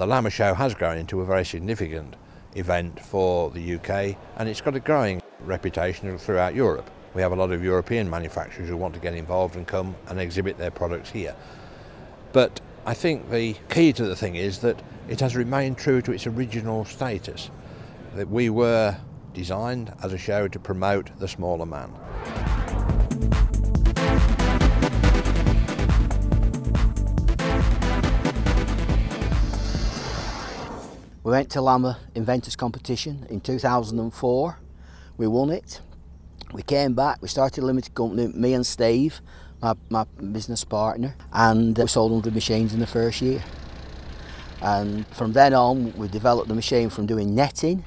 The Lamma Show has grown into a very significant event for the UK, and it's got a growing reputation throughout Europe. We have a lot of European manufacturers who want to get involved and come and exhibit their products here. But I think the key to the thing is that it has remained true to its original status, that we were designed as a show to promote the smaller man. We went to Lamma Inventors Competition in 2004. We won it. We came back, we started a limited company, me and Steve, my business partner, and we sold 100 machines in the first year. And from then on, we developed the machine from doing netting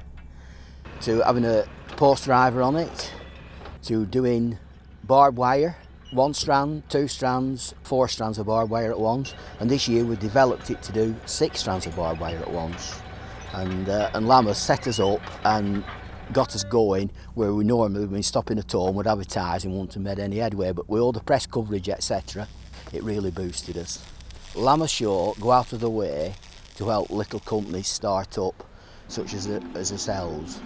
to having a post driver on it, to doing barbed wire, 1 strand, 2 strands, 4 strands of barbed wire at once. And this year we developed it to do 6 strands of barbed wire at once. And Lamma set us up and got us going where we normally, when we stop in a tour and would advertise and wouldn't have made any headway, but with all the press coverage, etc., it really boosted us. Lamma Show go out of the way to help little companies start up, such as ourselves.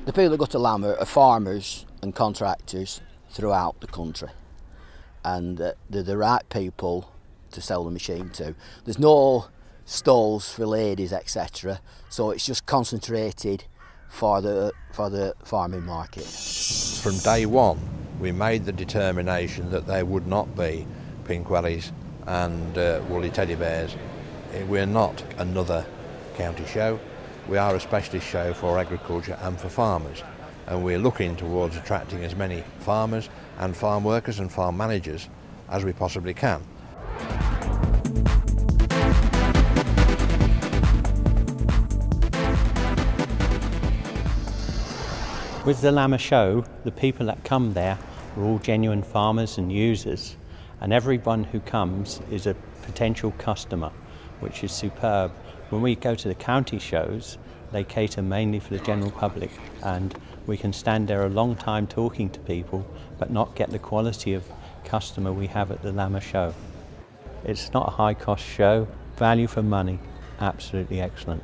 The people that go to Lamma are farmers and contractors throughout the country, and they're the right people to sell the machine to. There's no stalls for ladies, etc., so it's just concentrated for the farming market. From day one, we made the determination that there would not be pink wellies and woolly teddy bears. We're not another county show. We are a specialist show for agriculture and for farmers, and we're looking towards attracting as many farmers and farm workers and farm managers as we possibly can. With the Lamma Show, the people that come there are all genuine farmers and users, and everyone who comes is a potential customer, which is superb. When we go to the county shows, they cater mainly for the general public, and we can stand there a long time talking to people but not get the quality of customer we have at the Lamma Show. It's not a high cost show, value for money, absolutely excellent.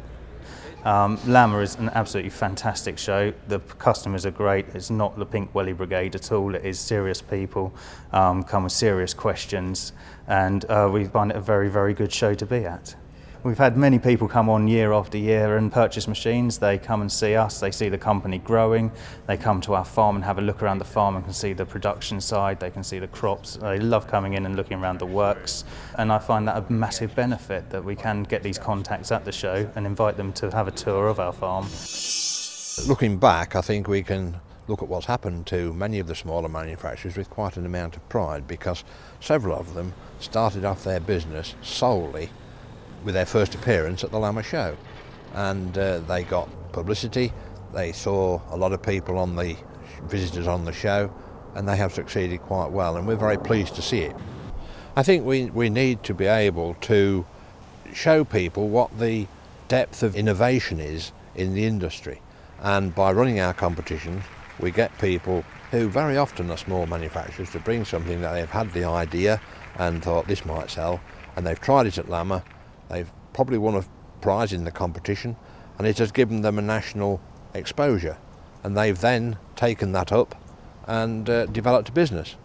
Lamma is an absolutely fantastic show. The customers are great. It's not the Pink Welly Brigade at all. It is serious people, come with serious questions, and we find it a very, very good show to be at. We've had many people come on year after year and purchase machines. They come and see us, they see the company growing, they come to our farm and have a look around the farm and can see the production side, they can see the crops. They love coming in and looking around the works, and I find that a massive benefit that we can get these contacts at the show and invite them to have a tour of our farm. Looking back, I think we can look at what's happened to many of the smaller manufacturers with quite an amount of pride, because several of them started off their business solely with their first appearance at the Lamma Show, and they got publicity, they saw a lot of people on the visitors on the show, and they have succeeded quite well, and we're very pleased to see it. I think we need to be able to show people what the depth of innovation is in the industry, and by running our competitions we get people who very often are small manufacturers to bring something that they've had the idea and thought this might sell, and they've tried it at Lamma. They've probably won a prize in the competition, and it has given them a national exposure, and they've then taken that up and developed a business.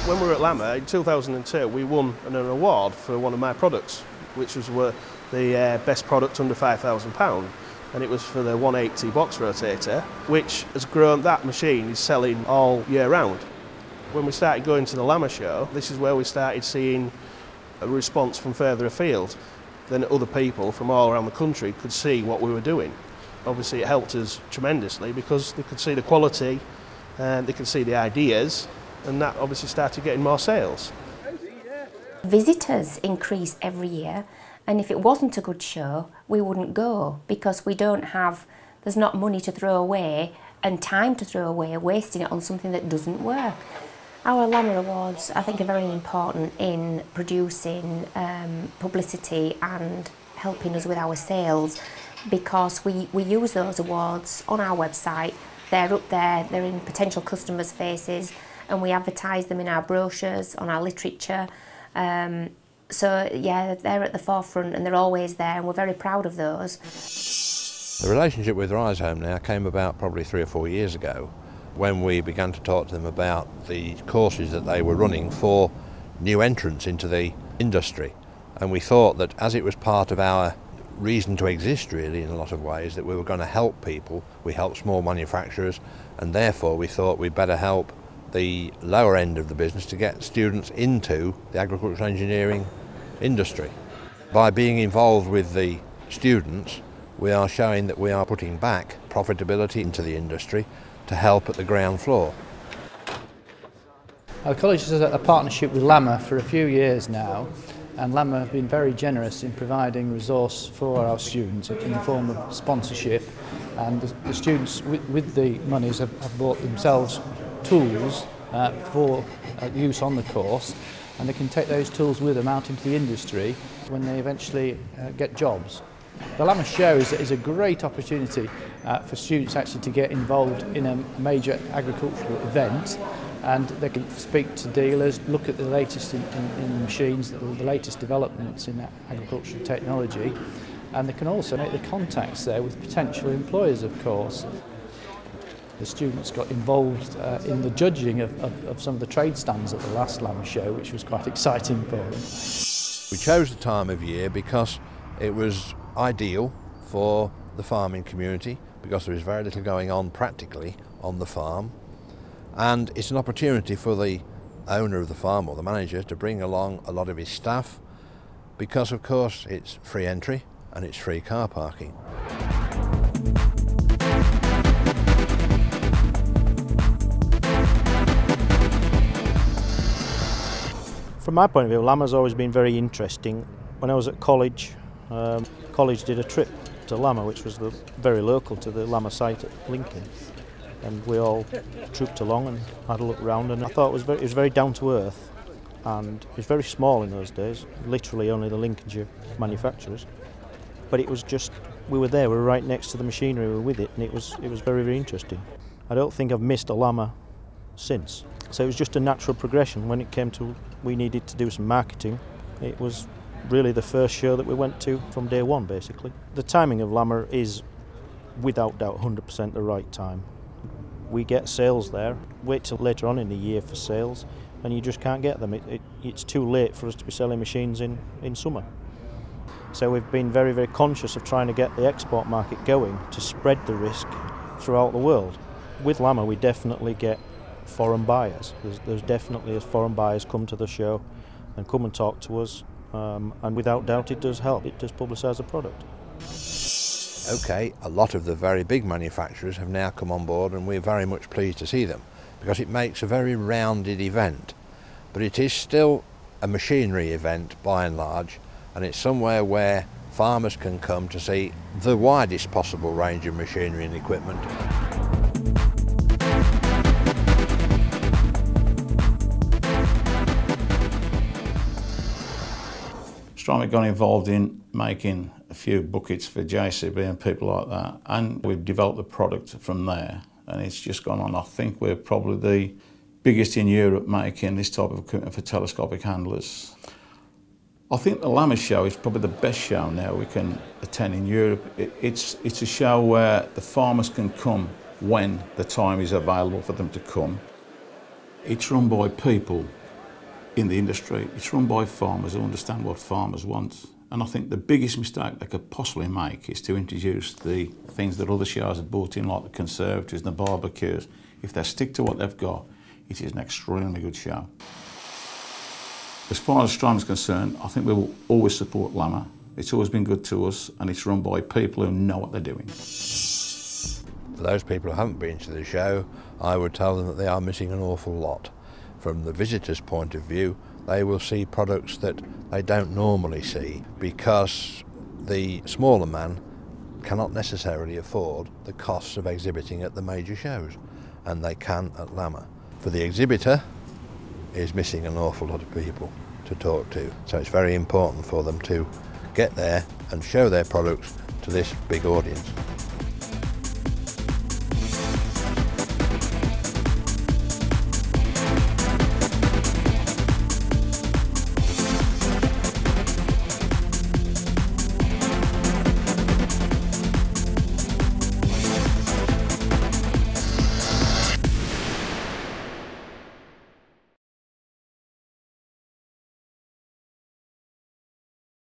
When we were at Lamma in 2002, we won an award for one of my products, which was the best product under £5,000. And it was for the 180 box rotator, which has grown. That machine is selling all year round. When we started going to the Lamma Show, this is where we started seeing a response from further afield. Then other people from all around the country could see what we were doing. Obviously it helped us tremendously because they could see the quality and they could see the ideas, and that obviously started getting more sales. Visitors increase every year. And if it wasn't a good show, we wouldn't go, because there's not money to throw away and time to throw away, wasting it on something that doesn't work. Our Lamma Awards, I think, are very important in producing publicity and helping us with our sales, because we use those awards on our website they're up there, they're in potential customers' faces, and we advertise them in our brochures, on our literature. So yeah, they're at the forefront and they're always there, and we're very proud of those. The relationship with Rise Home now came about probably 3 or 4 years ago, when we began to talk to them about the courses that they were running for new entrants into the industry. And we thought that as it was part of our reason to exist, really, in a lot of ways, that we were going to help people. We help small manufacturers, and therefore we thought we'd better help the lower end of the business to get students into the agricultural engineering industry. By being involved with the students, we are showing that we are putting back profitability into the industry to help at the ground floor. Our college has a partnership with Lamma for a few years now, and Lamma have been very generous in providing resource for our students in the form of sponsorship, and the students with the monies have bought themselves tools for use on the course, and they can take those tools with them out into the industry when they eventually get jobs. The Lamma show is a great opportunity for students actually to get involved in a major agricultural event, and they can speak to dealers, look at the latest in machines, the latest developments in agricultural technology, and they can also make the contacts there with potential employers, of course. The students got involved in the judging of some of the trade stands at the last Lamma show, which was quite exciting for them. We chose the time of year because it was ideal for the farming community, because there is very little going on practically on the farm, and it's an opportunity for the owner of the farm or the manager to bring along a lot of his staff, because of course it's free entry and it's free car parking. From my point of view, Lamma's always been very interesting. When I was at college, college did a trip to Lamma, which was very local to the Lamma site at Lincoln, and we all trooped along and had a look around, and I thought it was very down to earth, and it was very small in those days, literally only the Lincolnshire manufacturers, but it was just, we were there, we were right next to the machinery, we were with it, and it was very, very interesting. I don't think I've missed a Lamma since, so it was just a natural progression. When it came to, we needed to do some marketing, it was really the first show that we went to from day one, basically. The timing of Lamma is without doubt 100% the right time. We get sales there, wait till later on in the year for sales, and you just can't get them. It's too late for us to be selling machines in summer. So we've been very, very conscious of trying to get the export market going to spread the risk throughout the world. With Lamma we definitely get foreign buyers. There's definitely, as foreign buyers come to the show and come and talk to us, and without doubt it does help, it does publicise the product. Okay, a lot of the very big manufacturers have now come on board, and we're very much pleased to see them, because it makes a very rounded event. But it is still a machinery event by and large, and it's somewhere where farmers can come to see the widest possible range of machinery and equipment. Strymon got involved in making a few buckets for JCB and people like that, and we've developed the product from there, and it's just gone on. I think we're probably the biggest in Europe making this type of equipment for telescopic handlers. I think the Lamma show is probably the best show now we can attend in Europe. It's a show where the farmers can come when the time is available for them to come. It's run by people in the industry. It's run by farmers who understand what farmers want. And I think the biggest mistake they could possibly make is to introduce the things that other shows have brought in, like the conservatives and the barbecues. If they stick to what they've got, it is an extremely good show. As far as Strymon's concerned, I think we will always support Lamma. It's always been good to us, and it's run by people who know what they're doing. For those people who haven't been to the show, I would tell them that they are missing an awful lot. From the visitor's point of view, they will see products that they don't normally see, because the smaller man cannot necessarily afford the costs of exhibiting at the major shows, and they can at Lamma. For the exhibitor, is missing an awful lot of people to talk to, so it's very important for them to get there and show their products to this big audience.